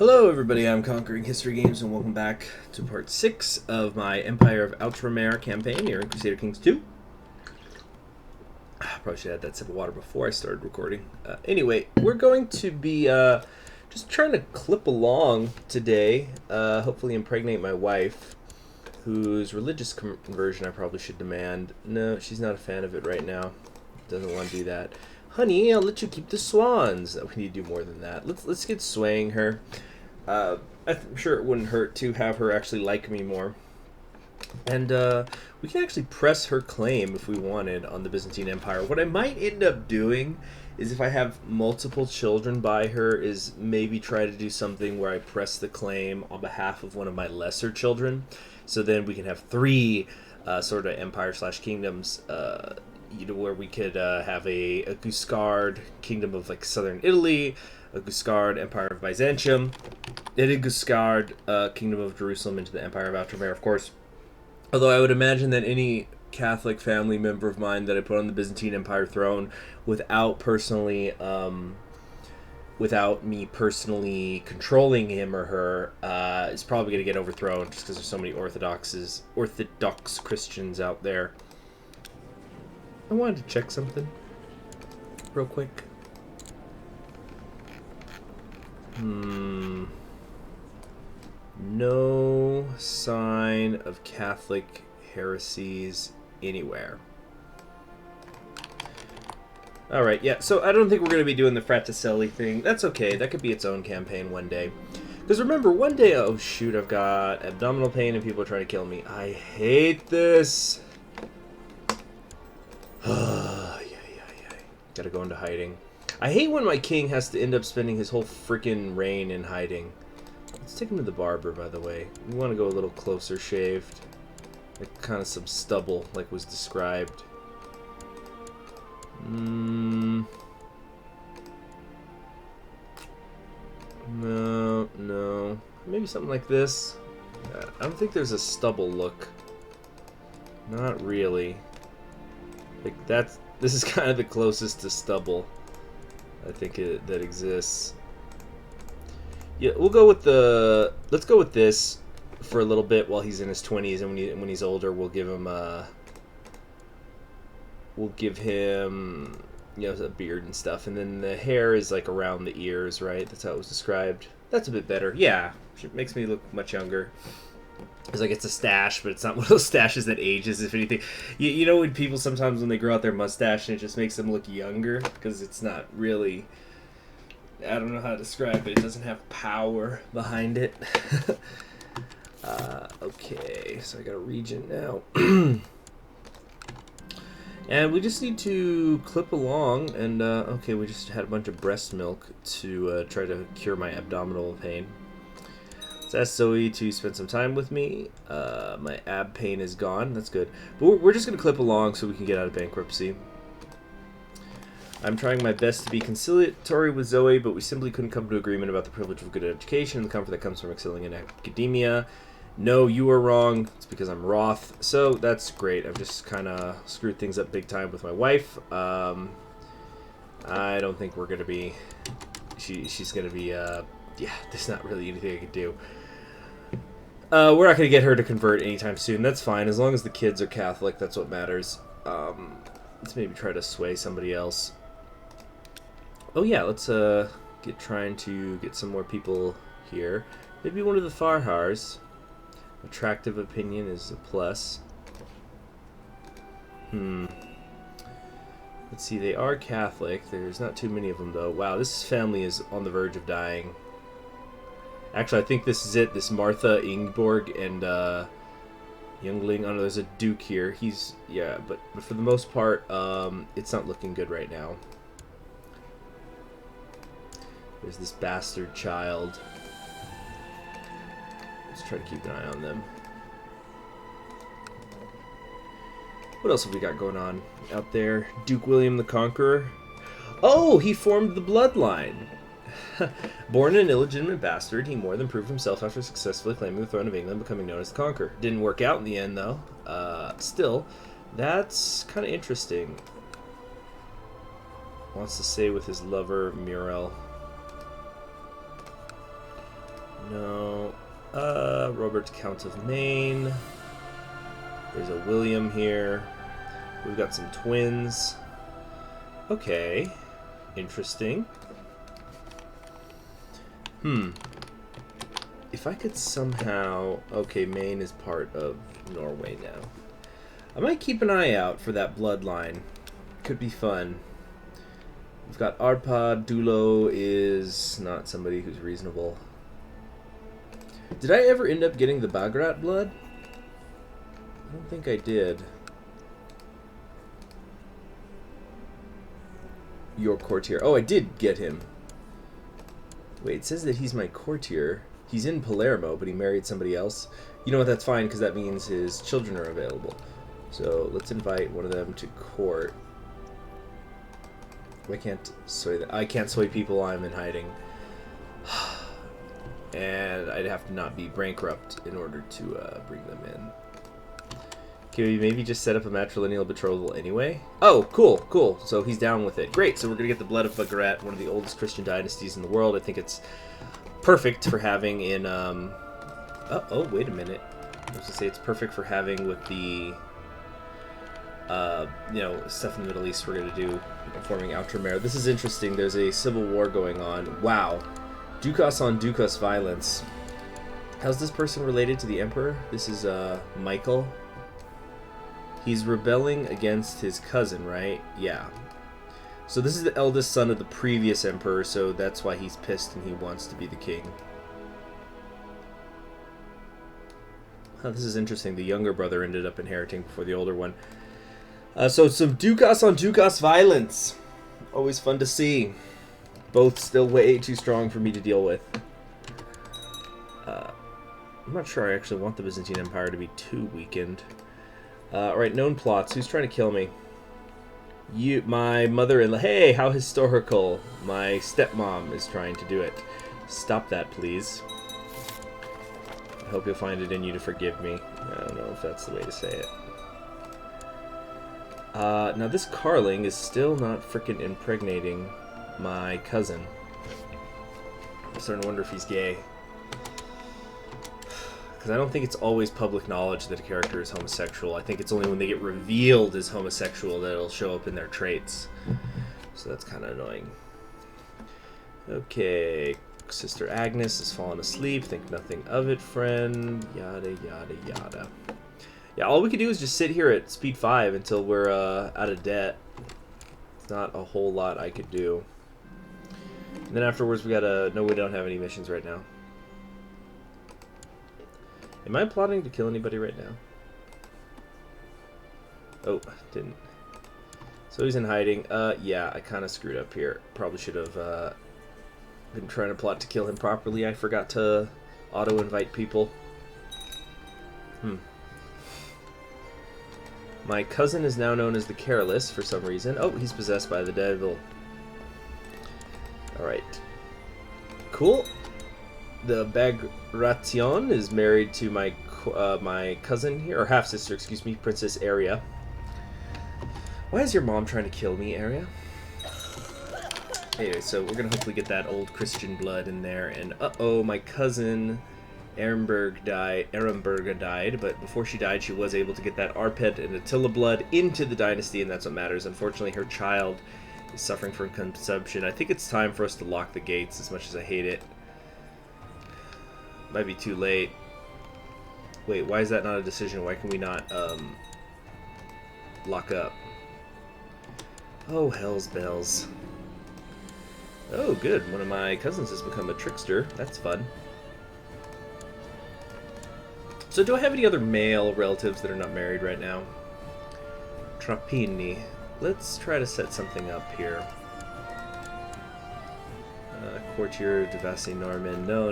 Hello everybody, I'm Conquering History Games and welcome back to part 6 of my Empire of Outremer campaign here in Crusader Kings 2. Probably should have had that sip of water before I started recording. Anyway, we're going to be just trying to clip along today, hopefully impregnate my wife, whose religious conversion I probably should demand. No, she's not a fan of it right now. Doesn't want to do that. Honey, I'll let you keep the swans. We need to do more than that. Let's get swaying her. I'm sure it wouldn't hurt to have her actually like me more. And we can actually press her claim if we wanted on the Byzantine Empire. What I might end up doing is, if I have multiple children by her, is maybe try to do something where I press the claim on behalf of one of my lesser children. So then we can have three sort of empire/kingdoms, where we could have a Guiscard kingdom of like southern Italy, a Guiscard Empire of Byzantium, and a Guiscard kingdom of Jerusalem into the Empire of Outremer, of course. Although I would imagine that any Catholic family member of mine that I put on the Byzantine Empire throne without me personally controlling him or her is probably going to get overthrown just because there's so many Orthodox Christians out there. I wanted to check something real quick. No sign of Catholic heresies anywhere. Alright, yeah, so I don't think we're going to be doing the Fraticelli thing. That's okay, that could be its own campaign one day. Because remember, one day, oh shoot, I've got abdominal pain and people are trying to kill me. I hate this. Gotta go into hiding. I hate when my king has to end up spending his whole freaking reign in hiding. Let's take him to the barber, by the way. We want to go a little closer shaved. Like kind of some stubble, like was described. No. Maybe something like this. I don't think there's a stubble look. Not really. Like this is kind of the closest to stubble I think that exists. Yeah, let's go with this for a little bit while he's in his 20s, and when he's older, we'll give him a beard and stuff, and then the hair is like around the ears, right? That's how it was described. That's a bit better. Yeah, it makes me look much younger. It's like it's a stash, but it's not one of those stashes that ages, if anything. You know when people sometimes, when they grow out their mustache, and it just makes them look younger? Because it's not really... I don't know how to describe it. It doesn't have power behind it. Okay, so I got a regent now. And we just need to clip along, and okay, we just had a bunch of breast milk to try to cure my abdominal pain. Let's ask Zoe to spend some time with me. My ab pain is gone. That's good. But we're just going to clip along so we can get out of bankruptcy. I'm trying my best to be conciliatory with Zoe, but we simply couldn't come to agreement about the privilege of good education and the comfort that comes from excelling in academia. No, you are wrong. It's because I'm Roth. So that's great. I've just kind of screwed things up big time with my wife. I don't think we're going to be... She's going to be... yeah, there's not really anything I could do. We're not going to get her to convert anytime soon. That's fine. As long as the kids are Catholic, that's what matters. Let's maybe try to sway somebody else. Oh yeah, let's trying to get some more people here. Maybe one of the Farhars. Attractive opinion is a plus. Let's see, they are Catholic. There's not too many of them though. Wow, this family is on the verge of dying. Actually, I think this is it. This Martha, Ingborg, and Youngling. Oh no, there's a Duke here. Yeah, but for the most part, it's not looking good right now. There's this bastard child. Let's try to keep an eye on them. What else have we got going on out there? Duke William the Conqueror. Oh, he formed the bloodline. Born an illegitimate bastard, he more than proved himself after successfully claiming the throne of England, becoming known as the Conqueror. Didn't work out in the end, though. Still, that's kind of interesting. Wants to stay with his lover, Muriel. No. Robert, Count of Maine. There's a William here. We've got some twins. Okay. Interesting. If I could somehow... Okay, Maine is part of Norway now. I might keep an eye out for that bloodline. Could be fun. We've got Arpad. Dulo is not somebody who's reasonable. Did I ever end up getting the Bagrat blood? I don't think I did. Your courtier. Oh, I did get him. Wait, it says that he's my courtier. He's in Palermo, but he married somebody else. You know what, that's fine, because that means his children are available. So let's invite one of them to court. I can't soy that. I can't soy people. I'm in hiding. And I'd have to not be bankrupt in order to bring them in. Can we maybe just set up a matrilineal betrothal anyway? Oh, cool, cool. So he's down with it. Great, so we're going to get the blood of Bagrat, one of the oldest Christian dynasties in the world. I think it's perfect for having in... Oh, wait a minute. I was going to say it's perfect for having with the... you know, stuff in the Middle East we're going to do, forming Outremer. This is interesting. There's a civil war going on. Wow. Dukas on Dukas violence. How's this person related to the Emperor? This is Michael. He's rebelling against his cousin, right? Yeah. So this is the eldest son of the previous Emperor, so that's why he's pissed and he wants to be the king. Oh, this is interesting. The younger brother ended up inheriting before the older one. So some Dukas on Dukas violence. Always fun to see. Both still way too strong for me to deal with. I'm not sure I actually want the Byzantine Empire to be too weakened. Alright, known plots. Who's trying to kill me? You, my mother-in-law. Hey, how historical. My stepmom is trying to do it. Stop that, please. I hope you'll find it in you to forgive me. I don't know if that's the way to say it. Now this Carling is still not frickin' impregnating my cousin. I'm starting to wonder if he's gay. Because I don't think it's always public knowledge that a character is homosexual. I think it's only when they get revealed as homosexual that it'll show up in their traits. So that's kind of annoying. Okay, Sister Agnes has fallen asleep. Think nothing of it, friend. Yada, yada, yada. Yeah, all we could do is just sit here at speed 5 until we're out of debt. It's not a whole lot I could do. And then afterwards we gotta... No, we don't have any missions right now. Am I plotting to kill anybody right now? Oh, didn't. So he's in hiding. Yeah, I kind of screwed up here. Probably should have been trying to plot to kill him properly. I forgot to auto-invite people. My cousin is now known as the Careless for some reason. Oh, he's possessed by the devil. Alright. Cool. The Bagration is married to my my cousin here, or half-sister, excuse me, Princess Aria. Why is your mom trying to kill me, Aria? Anyway, so we're going to hopefully get that old Christian blood in there, and uh-oh, my cousin Ehrenberga died, but before she died, she was able to get that Arpad and Attila blood into the dynasty, and that's what matters. Unfortunately, her child is suffering from consumption. I think it's time for us to lock the gates, as much as I hate it. Might be too late. Wait, why is that not a decision? Why can we not lock up? Oh, hell's bells. Oh, good. One of my cousins has become a trickster. That's fun. So do I have any other male relatives that are not married right now? Trapini. Let's try to set something up here. Courtier, Devassi Norman. No.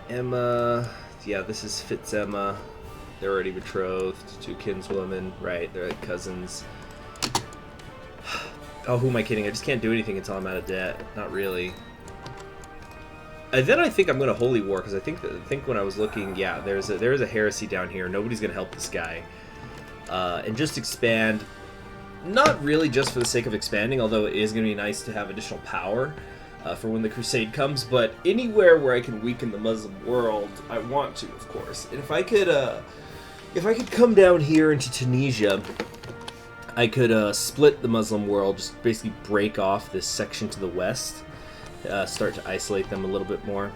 Emma. Yeah, this is Fitzemma. They're already betrothed. Two kinswomen. Right, they're like cousins. Oh, who am I kidding? I just can't do anything until I'm out of debt. Not really. And then I think I'm going to holy war, because I think when I was looking, yeah, there is a heresy down here. Nobody's going to help this guy. And just expand not really just for the sake of expanding, although it is going to be nice to have additional power for when the Crusade comes, but anywhere where I can weaken the Muslim world, I want to, of course. And if I could come down here into Tunisia, I could split the Muslim world, just basically break off this section to the west, start to isolate them a little bit more.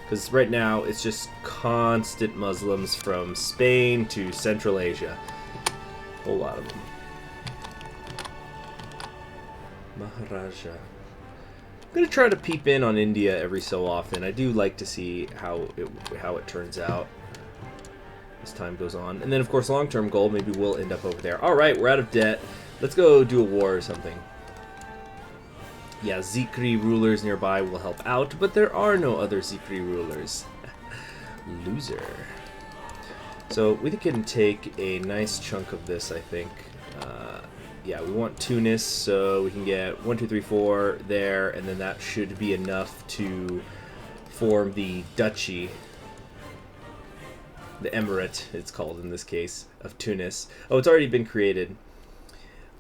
Because right now, it's just constant Muslims from Spain to Central Asia. A whole lot of them. Maharaja. I'm going to try to peep in on India every so often. I do like to see how it turns out as time goes on. And then, of course, long-term goal, maybe we'll end up over there. All right, we're out of debt. Let's go do a war or something. Yeah, Zikri rulers nearby will help out, but there are no other Zikri rulers. Loser. So we can take a nice chunk of this, I think. Yeah, we want Tunis, so we can get 1, 2, 3, 4 there, and then that should be enough to form the duchy. The emirate, it's called in this case, of Tunis. Oh, it's already been created.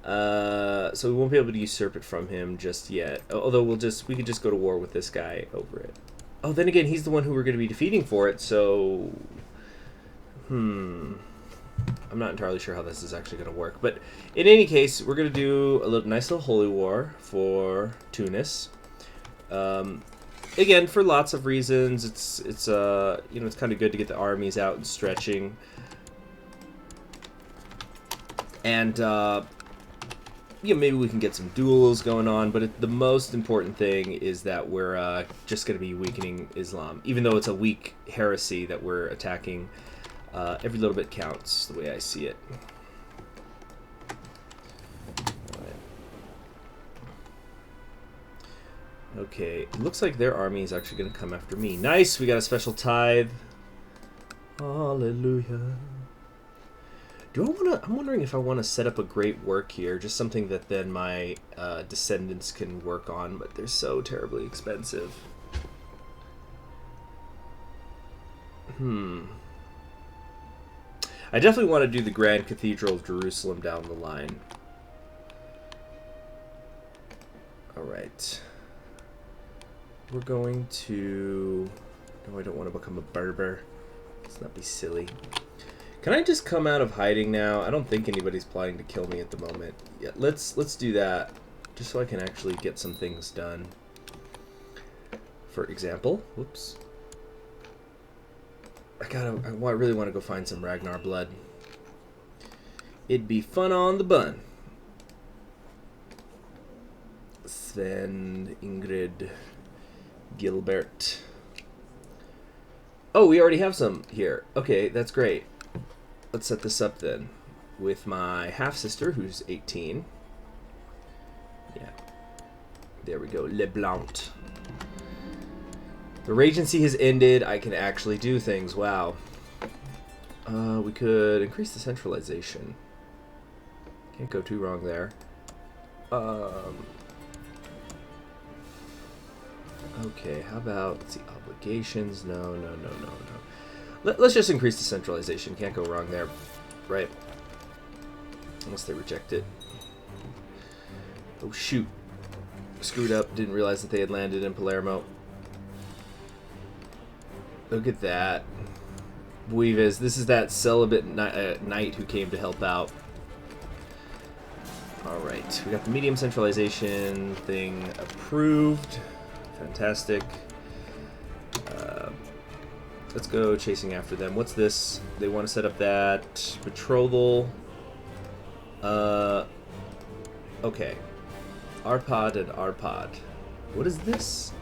So we won't be able to usurp it from him just yet. Although we could just go to war with this guy over it. Oh, then again, he's the one who we're going to be defeating for it, so... I'm not entirely sure how this is actually going to work. But in any case, we're going to do a nice little holy war for Tunis. Again, for lots of reasons. It's kind of good to get the armies out and stretching. And... maybe we can get some duels going on, but the most important thing is that we're just going to be weakening Islam. Even though it's a weak heresy that we're attacking, every little bit counts, the way I see it. Okay, it looks like their army is actually going to come after me. Nice, we got a special tithe. Hallelujah. I'm wondering if I want to set up a great work here, just something that then my descendants can work on, but they're so terribly expensive. I definitely want to do the Grand Cathedral of Jerusalem down the line. Alright. We're going to... No, I don't want to become a Berber. Let's not be silly. Can I just come out of hiding now? I don't think anybody's plotting to kill me at the moment. Yeah, let's do that, just so I can actually get some things done. For example, whoops. I really want to go find some Ragnar blood. It'd be fun on the bun. Sven, Ingrid, Gilbert. Oh, we already have some here. Okay, that's great. Let's set this up then with my half-sister, who's 18. Yeah. There we go. Le Blanc. The regency has ended. I can actually do things. Wow. We could increase the centralization. Can't go too wrong there. Okay, how about, let's see, obligations? No. Let's just increase the centralization. Can't go wrong there, right? Unless they reject it. Oh, shoot. Screwed up. Didn't realize that they had landed in Palermo. Look at that. Buives. This is that celibate knight who came to help out. Alright. We got the medium centralization thing approved. Fantastic. Let's go chasing after them. What's this? They want to set up that betrothal. Okay. Arpad and Arpad. What is this?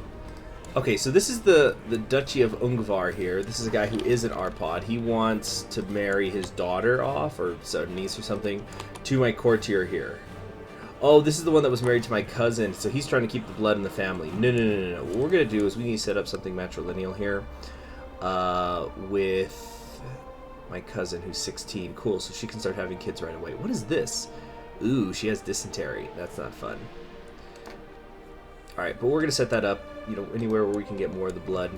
Okay, so this is the Duchy of Ungvar here. This is a guy who is an Arpad. He wants to marry his daughter off, or so, niece or something, to my courtier here. Oh, this is the one that was married to my cousin, so he's trying to keep the blood in the family. No. What we're going to do is we need to set up something matrilineal here with my cousin who's 16. Cool, so she can start having kids right away. What is this? Ooh, she has dysentery. That's not fun. Alright, but we're going to set that up, anywhere where we can get more of the blood.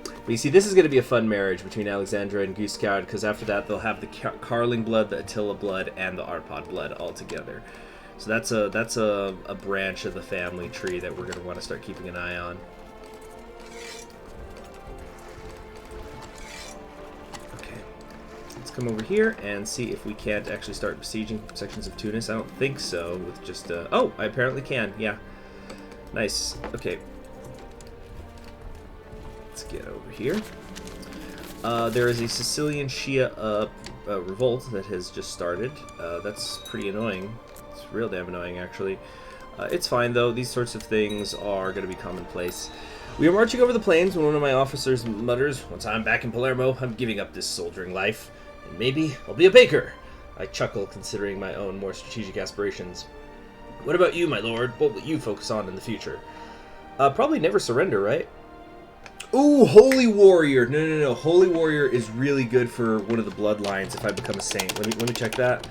But you see, this is going to be a fun marriage between Alexandra and Guiscard, because after that they'll have the Carling blood, the Attila blood, and the Arpad blood all together. So that's a branch of the family tree that we're going to want to start keeping an eye on. Okay, let's come over here and see if we can't actually start besieging sections of Tunis. I don't think so with just... oh, I apparently can, yeah. Nice, okay. Let's get over here. There is a Sicilian Shia revolt that has just started. That's pretty annoying. It's real damn annoying, actually. It's fine, though. These sorts of things are going to be commonplace. We are marching over the plains when one of my officers mutters, "Once I'm back in Palermo, I'm giving up this soldiering life, and maybe I'll be a baker." I chuckle, considering my own more strategic aspirations. What about you, my lord? What will you focus on in the future? Probably never surrender, right? Ooh, Holy Warrior. No. Holy Warrior is really good for one of the bloodlines if I become a saint. Let me check that.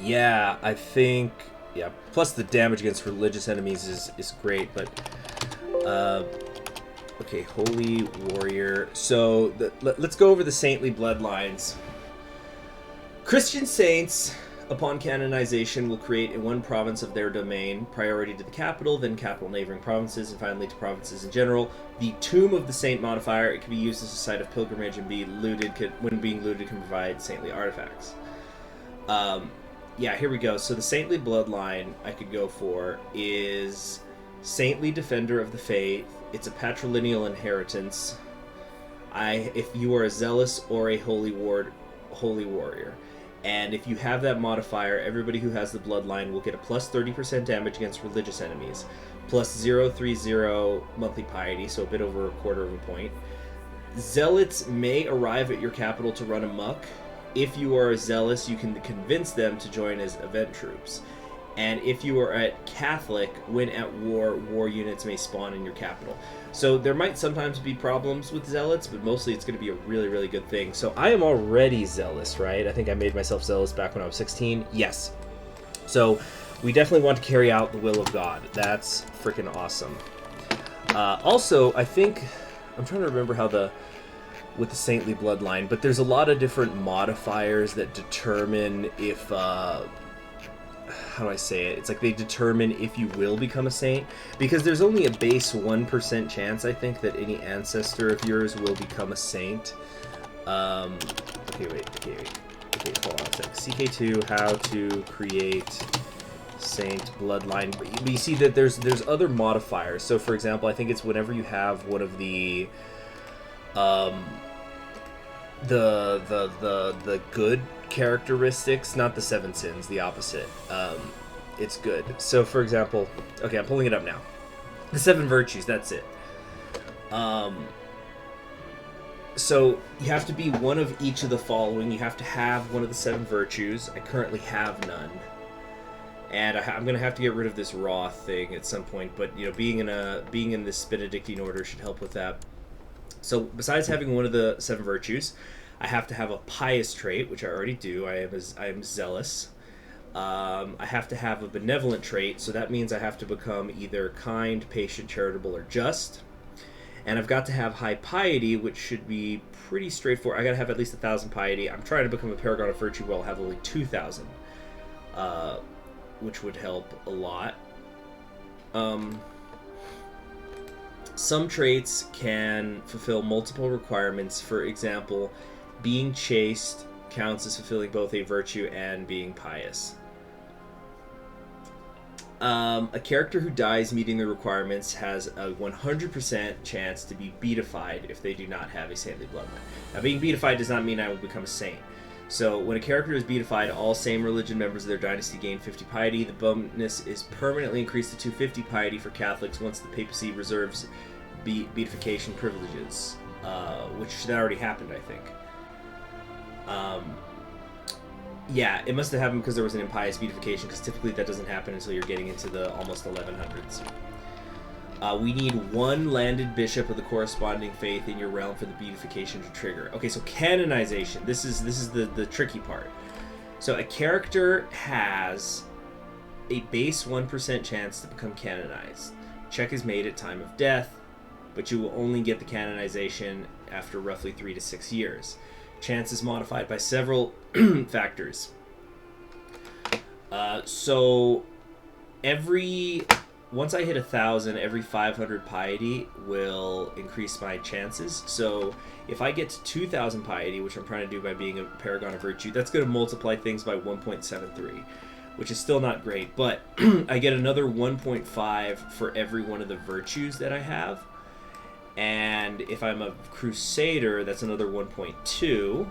Yeah, I think... Yeah, plus the damage against religious enemies is great, but... okay, Holy Warrior. So, let's go over the saintly bloodlines. Christian saints, upon canonization, will create in one province of their domain, priority to the capital, then capital neighboring provinces, and finally to provinces in general. The Tomb of the Saint modifier, it can be used as a site of pilgrimage and be looted, when being looted can provide saintly artifacts. Yeah, here we go. So the saintly bloodline I could go for is Saintly Defender of the Faith. It's a patrilineal inheritance. If you are a zealous or a holy warrior. And if you have that modifier, everybody who has the bloodline will get a plus 30% damage against religious enemies, plus 030 monthly piety, so a bit over a quarter of a point. Zealots may arrive at your capital to run amok. If you are a zealous, you can convince them to join as event troops. And if you are at Catholic, when at war units may spawn in your capital. So there might sometimes be problems with zealots, but mostly it's going to be a really, really good thing. So I am already zealous, right? I think I made myself zealous back when I was 16. Yes. So we definitely want to carry out the will of God. That's freaking awesome. Also, I think... I'm trying to remember how with the saintly bloodline, but there's a lot of different modifiers that determine if... how do I say it? It's like they determine if you will become a saint, because there's only a base 1% chance, I think, that any ancestor of yours will become a saint. Okay, wait. Okay, hold on a sec. CK2, how to create saint bloodline. But you see that there's other modifiers. So, for example, I think it's whenever you have one of the good characteristics, not the 7 sins, the opposite. It's good. So, for example, okay, I'm pulling it up now. The 7 virtues, that's it. So, you have to be one of each of the following. You have to have one of the 7 virtues. I currently have none. And I'm going to have to get rid of this raw thing at some point, but, you know, being in this Benedictine order should help with that. So, besides having one of the 7 virtues, I have to have a pious trait, which I already do. I am zealous. I have to have a benevolent trait, so that means I have to become either kind, patient, charitable, or just. And I've got to have high piety, which should be pretty straightforward. I got to have at least 1,000 piety. I'm trying to become a paragon of virtue where I'll have only 2,000, which would help a lot. Some traits can fulfill multiple requirements. For example, being chaste counts as fulfilling both a virtue and being pious. A character who dies meeting the requirements has a 100% chance to be beatified if they do not have a saintly bloodline. Now, being beatified does not mean I will become a saint. So, when a character is beatified, all same religion members of their dynasty gain 50 piety. The bonus is permanently increased to 250 piety for Catholics once the papacy reserves beatification privileges, which that already happened, I think. Yeah, it must have happened because there was an impious beatification, because typically that doesn't happen until you're getting into the almost 1100s. We need 1 landed bishop of the corresponding faith in your realm for the beatification to trigger. Okay, so canonization. This is the tricky part. So a character has a base 1% chance to become canonized. Check is made at time of death, but you will only get the canonization after roughly 3 to 6 years. Chance is modified by several factors. So once I hit 1,000, every 500 piety will increase my chances. So if I get to 2,000 piety, which I'm trying to do by being a paragon of virtue, that's going to multiply things by 1.73, which is still not great. But I get another 1.5 for every one of the virtues that I have. And if I'm a Crusader, that's another 1.2.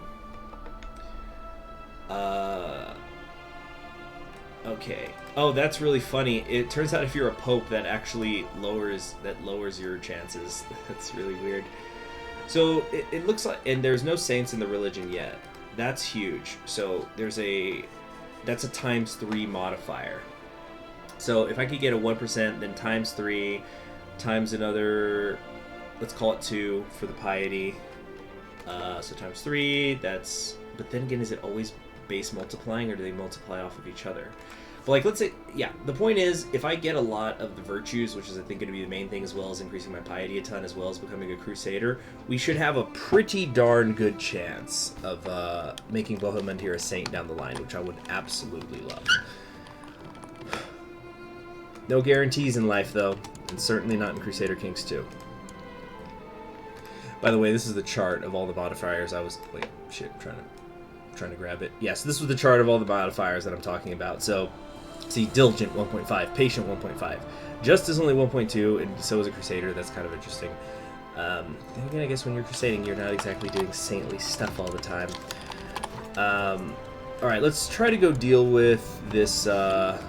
Okay. Oh, that's really funny. It turns out if you're a Pope, that actually lowers your chances. That's really weird. So it looks like, and there's no saints in the religion yet. That's huge. So that's a ×3 modifier. So if I could get a 1%, then ×3 times another, let's call it 2 for the piety. So ×3, that's, but then again, is it always base multiplying, or do they multiply off of each other? But like, let's say, yeah, the point is, if I get a lot of the virtues, which is I think going to be the main thing, as well as increasing my piety a ton, as well as becoming a Crusader, we should have a pretty darn good chance of making Bohemund a saint down the line, which I would absolutely love. No guarantees in life, though, and certainly not in Crusader Kings 2. By the way, this is the chart of all the modifiers I was... Wait, shit, I'm trying to grab it. Yes, this was the chart of all the modifiers that I'm talking about. So, see, Diligent 1.5, Patient 1.5. Just is only 1.2, and so is a Crusader. That's kind of interesting. Then again, I guess when you're crusading, you're not exactly doing saintly stuff all the time. Alright, let's try to go deal with this other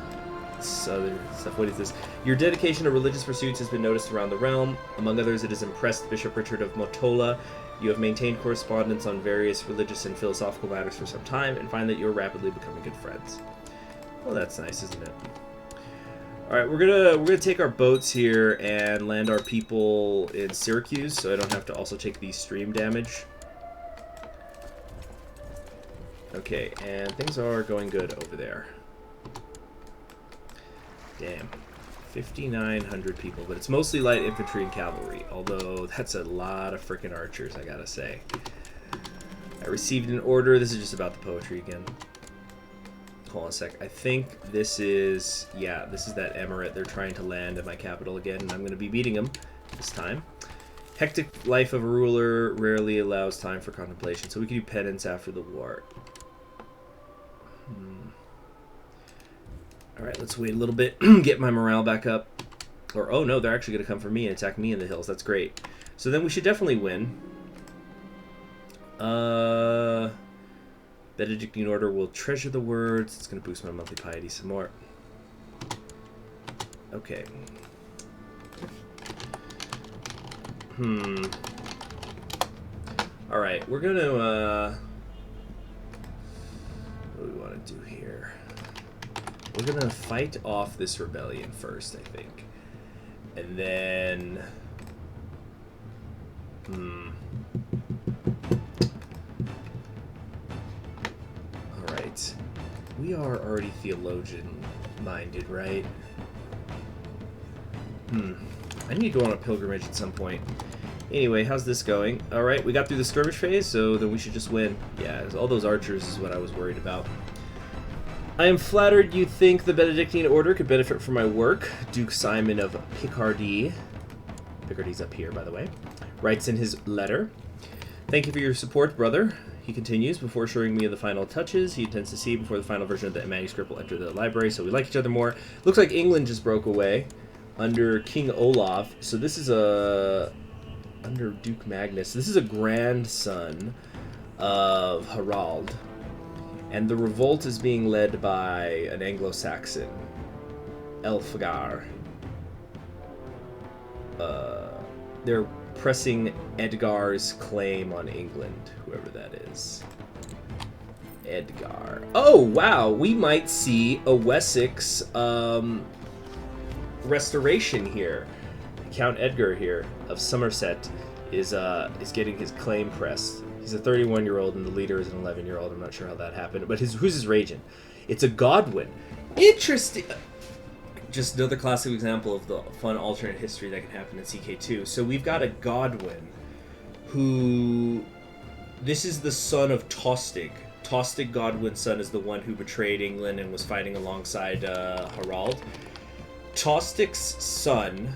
stuff. What is this? Your dedication to religious pursuits has been noticed around the realm. Among others, it has impressed Bishop Richard of Motola. You have maintained correspondence on various religious and philosophical matters for some time, and find that you're rapidly becoming good friends. Well, that's nice, isn't it? All right, we're gonna take our boats here and land our people in Syracuse, so I don't have to also take the stream damage. Okay, and things are going good over there. Damn. 5,900 people, but it's mostly light infantry and cavalry, although that's a lot of frickin' archers, I gotta say. I received an order. This is just about the poetry again. Hold on a sec. I think this is, yeah, this is that emirate. They're trying to land at my capital again, and I'm going to be beating them this time. Hectic life of a ruler rarely allows time for contemplation, so we can do penance after the war. Alright, let's wait a little bit, get my morale back up. Or, oh no, they're actually going to come for me and attack me in the hills. That's great. So then we should definitely win. Benedictine Order will treasure the words. It's going to boost my monthly piety some more. Okay. Alright, we're going to, what do we want to do here? We're going to fight off this rebellion first, I think. And then... Alright. We are already theologian-minded, right? I need to go on a pilgrimage at some point. Anyway, how's this going? Alright, we got through the skirmish phase, so then we should just win. Yeah, all those archers is what I was worried about. I am flattered you think the Benedictine Order could benefit from my work. Duke Simon of Picardy, Picardy's up here, by the way, writes in his letter. Thank you for your support, brother. He continues, before assuring me of the final touches he intends to see before the final version of the manuscript will enter the library, so we like each other more. Looks like England just broke away under King Olaf, so this is under Duke Magnus. This is a grandson of Harald. And the revolt is being led by an Anglo-Saxon, Elfgar. They're pressing Edgar's claim on England, whoever that is. Edgar. Oh, wow! We might see a Wessex restoration here. Count Edgar here of Somerset is getting his claim pressed. He's a 31-year-old and the leader is an 11-year-old. I'm not sure how that happened. But who's his regent? It's a Godwin. Interesting. Just another classic example of the fun alternate history that can happen in CK2. So we've got a Godwin who... This is the son of Tostig. Tostig Godwin's son is the one who betrayed England and was fighting alongside Harald. Tostig's son,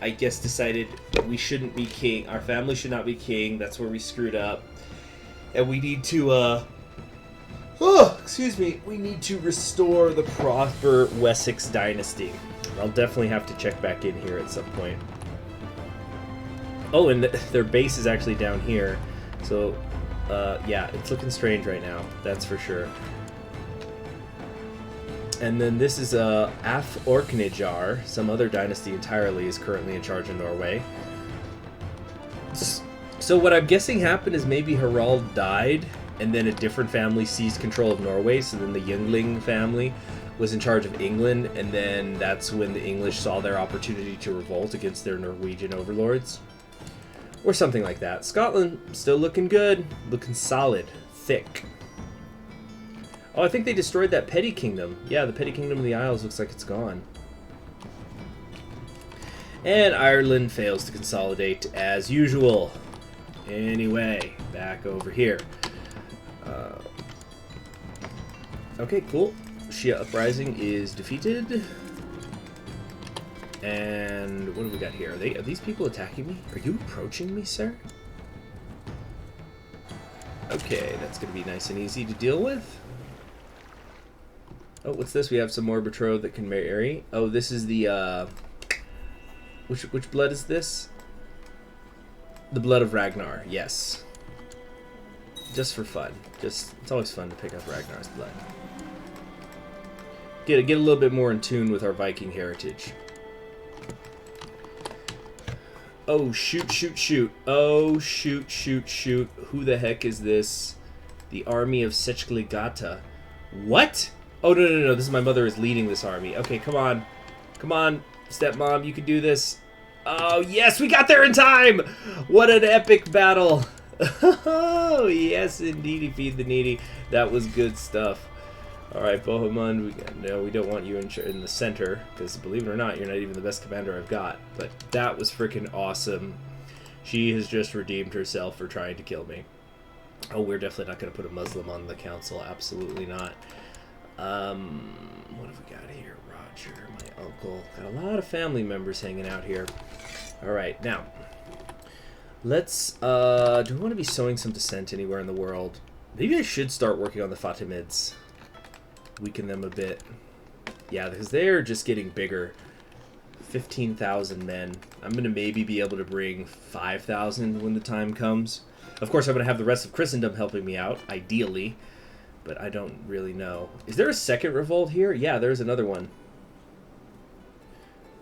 I guess, decided we shouldn't be king. Our family should not be king. That's where we screwed up. And we need to, we need to restore the proper Wessex dynasty. I'll definitely have to check back in here at some point. Oh, and their base is actually down here. So, yeah, it's looking strange right now. That's for sure. And then this is Af Orkneyjar, some other dynasty entirely, is currently in charge of Norway. So what I'm guessing happened is maybe Harald died, and then a different family seized control of Norway, so then the Youngling family was in charge of England, and then that's when the English saw their opportunity to revolt against their Norwegian overlords. Or something like that. Scotland, still looking good, looking solid, thick. Oh, I think they destroyed that petty kingdom. Yeah, the petty kingdom of the Isles looks like it's gone. And Ireland fails to consolidate as usual. Anyway, back over here. Okay, cool. Shia Uprising is defeated. And what do we got here? Are these people attacking me? Are you approaching me, sir? Okay, that's going to be nice and easy to deal with. Oh, what's this? We have some more betrothed that can marry. Oh, this is the, which blood is this? The blood of Ragnar, yes. Just for fun. It's always fun to pick up Ragnar's blood. Get a little bit more in tune with our Viking heritage. Oh, shoot, shoot, shoot. Oh, shoot, shoot, shoot. Who the heck is this? The army of Sechligata. What? Oh, no. This is my mother is leading this army. Okay, come on. Come on, stepmom. You can do this. Oh, yes, we got there in time. What an epic battle. Oh, yes, indeed. Feed the needy. That was good stuff. All right, Bohemund. We don't want you in the center, because believe it or not, you're not even the best commander I've got. But that was freaking awesome. She has just redeemed herself for trying to kill me. Oh, we're definitely not going to put a Muslim on the council. Absolutely not. What have we got here? Roger, my uncle. Got a lot of family members hanging out here. All right, now let's. Do we want to be sowing some dissent anywhere in the world? Maybe I should start working on the Fatimids. Weaken them a bit. Yeah, because they're just getting bigger. 15,000 men. I'm going to maybe be able to bring 5,000 when the time comes. Of course, I'm going to have the rest of Christendom helping me out, ideally. But I don't really know. Is there a second revolt here? Yeah, there's another one.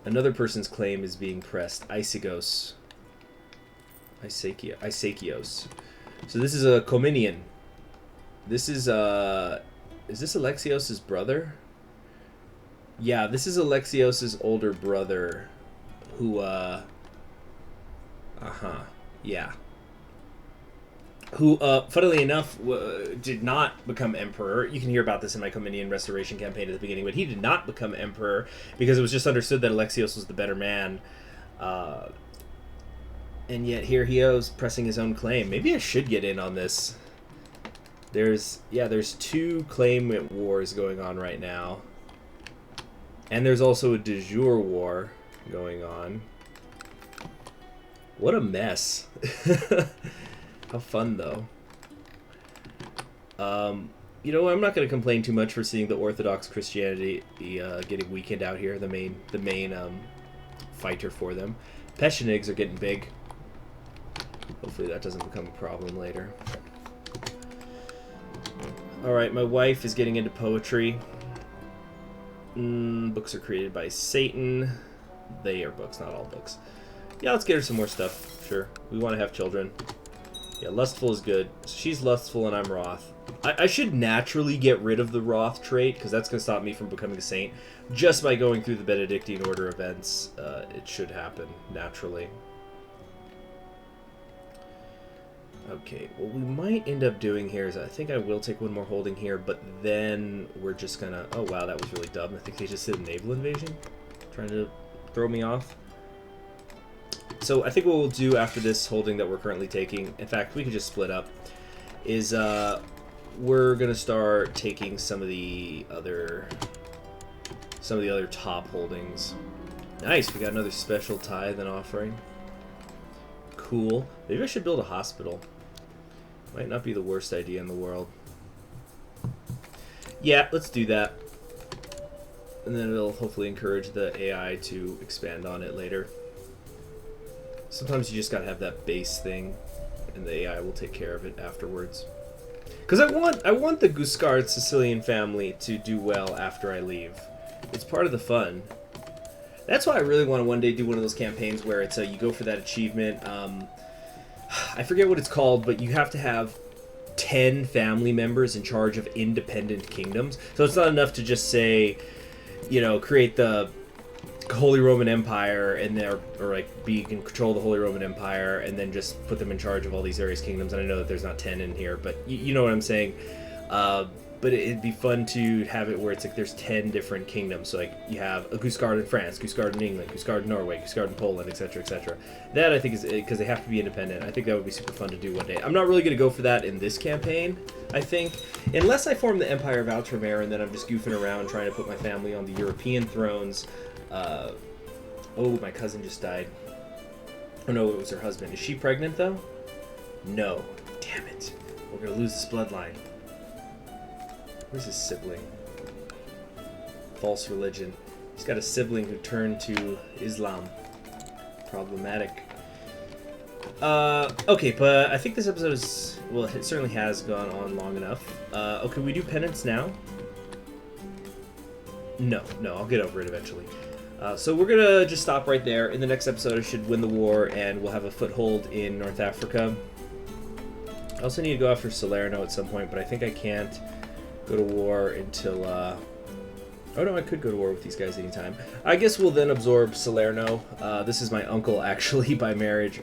Another person's claim is being pressed. Isakios. So this is a Cominian. This is this Alexios' brother? Yeah, this is Alexios' older brother who, yeah. Who, funnily enough, did not become emperor. You can hear about this in my Cominian Restoration campaign at the beginning, but he did not become emperor because it was just understood that Alexios was the better man. And yet here he is pressing his own claim. Maybe I should get in on this. There's 2 claimant wars going on right now. And there's also a de jure war going on. What a mess. How fun, though. You know, I'm not going to complain too much for seeing the Orthodox Christianity getting weakened out here, the main fighter for them. Pechenegs are getting big. Hopefully that doesn't become a problem later. Alright, my wife is getting into poetry. Books are created by Satan. They are books, not all books. Yeah, let's get her some more stuff. Sure. We want to have children. Yeah, lustful is good. She's lustful and I'm wroth. I should naturally get rid of the wroth trait, because that's going to stop me from becoming a saint. Just by going through the Benedictine order events, it should happen naturally. Okay, what we might end up doing here is I think I will take one more holding here, but then we're just going to... Oh, wow, that was really dumb. I think they just did a naval invasion, trying to throw me off. So I think what we'll do after this holding that we're currently taking, in fact, we can just split up, is we're gonna start taking some of the other top holdings. Nice, we got another special tithe and offering. Cool. Maybe I should build a hospital. Might not be the worst idea in the world. Yeah, let's do that. And then it'll hopefully encourage the AI to expand on it later. Sometimes you just gotta have that base thing, and the AI will take care of it afterwards. Because I want the Guiscard Sicilian family to do well after I leave. It's part of the fun. That's why I really want to one day do one of those campaigns where it's you go for that achievement. I forget what it's called, but you have to have 10 family members in charge of independent kingdoms. So it's not enough to just say, you know, create the Holy Roman Empire and or like be in control of the Holy Roman Empire and then just put them in charge of all these various kingdoms. And I know that there's not 10 in here, but you know what I'm saying. But it'd be fun to have it where it's like there's 10 different kingdoms. So like you have a Guiscard in France, Guiscard in England, Guiscard in Norway, Guiscard in Poland, etc., etc. That I think is because they have to be independent. I think that would be super fun to do one day. I'm not really going to go for that in this campaign, I think, unless I form the Empire of Outremer and then I'm just goofing around trying to put my family on the European thrones. Oh, my cousin just died. Oh no, it was her husband. Is she pregnant though? No. Damn it. We're going to lose this bloodline. Where's his sibling? False religion. He's got a sibling who turned to Islam. Problematic. Okay, but I think this episode is... Well, it certainly has gone on long enough. Okay, we do penance now? No, I'll get over it eventually. So we're gonna just stop right there. In the next episode, I should win the war, and we'll have a foothold in North Africa. I also need to go after Salerno at some point, but I think I can't go to war until, oh no, I could go to war with these guys anytime. I guess we'll then absorb Salerno. This is my uncle, actually, by marriage.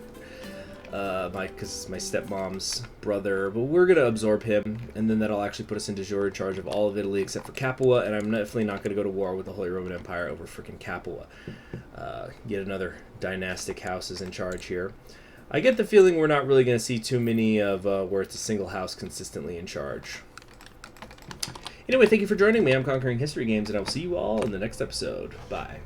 Because my stepmom's brother. But we're going to absorb him, and then that'll actually put us in de jure in charge of all of Italy except for Capua, and I'm definitely not going to go to war with the Holy Roman Empire over freaking Capua. Yet another dynastic house is in charge here. I get the feeling we're not really going to see too many of where it's a single house consistently in charge. Anyway, thank you for joining me. I'm Conquering History Games, and I will see you all in the next episode. Bye.